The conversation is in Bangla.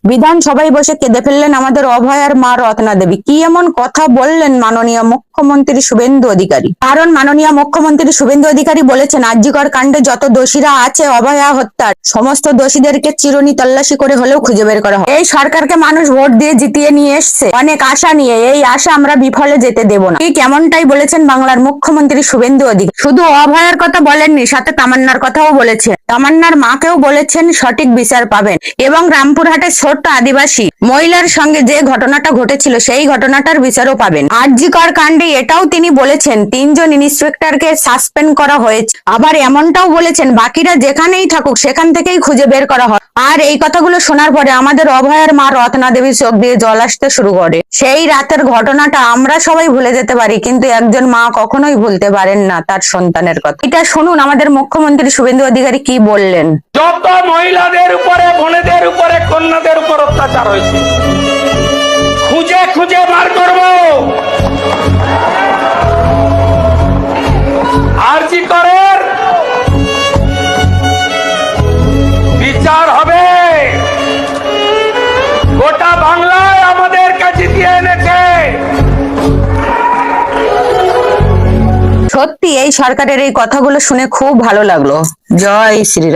বিধানসভায় বসে কেঁদে ফেললেন আমাদের অভয়ার মা রত্না দেবী। কি এমন কথা বললেন মাননীয় মুখ্যমন্ত্রী শুভেন্দু অধিকারী? কারণ মাননীয় মুখ্যমন্ত্রী শুভেন্দু অধিকারী বলেছেন, আরজিকর কাণ্ডে যত দোষীরা আছে অভয়া হত্যার সমস্ত দোষীদেরকে চিরুনি তল্লাশি করে হলেও খুঁজে বের করা হয়। এই সরকারকে মানুষ ভোট দিয়ে জিতিয়ে নিয়ে এসছে অনেক আশা নিয়ে, এই আশা আমরা বিফলে যেতে দেব না। ঠিক এমনটাই বলেছেন বাংলার মুখ্যমন্ত্রী শুভেন্দু অধিকারী। শুধু অভয়ার কথা বলেননি, সাথে তামান্নার কথাও বলেছেন। তামান্নার মাকেও বলেছেন সঠিক বিচার পাবেন এবং রামপুরহাটের ছোট্ট আদিবাসী মহিলার সঙ্গে যে ঘটনাটা ঘটেছিল সেই ঘটনাটার বিচারও পাবেন। আরজিকর কাণ্ডে এটাও তিনি বলেছেন 3 জন ইন্সপেক্টরকে সাসপেন্ড করা হয়েছে। আবার এমনটাও বলেছেন বাকিরা যেখানেই থাকুক সেখান থেকেই খুঁজে বের করা হয়। আর এই কথাগুলো শোনার পরে আমাদের অভয়ার মা রত্না দেবীর চোখ দিয়ে জল আসতে শুরু করে। সেই রাতের ঘটনাটা আমরা সবাই ভুলে যেতে পারি, কিন্তু একজন মা কখনোই ভুলতে পারেন না তার সন্তানের কথা। এটা শুনুন আমাদের মুখ্যমন্ত্রী শুভেন্দু অধিকারী কি বললেন। যত মহিলাদের উপরে, বোনেদের উপরে, কন্যাদের উপর অত্যাচার হয়েছে খুঁজে খুঁজে বার করব। আরজিকরের বিচার হবে। গোটা বাংলায় আমাদের কাছে দিয়ে এনেছে। সত্যি এই সরকারের এই কথাগুলো শুনে খুব ভালো লাগলো। জয় শ্রীরাম।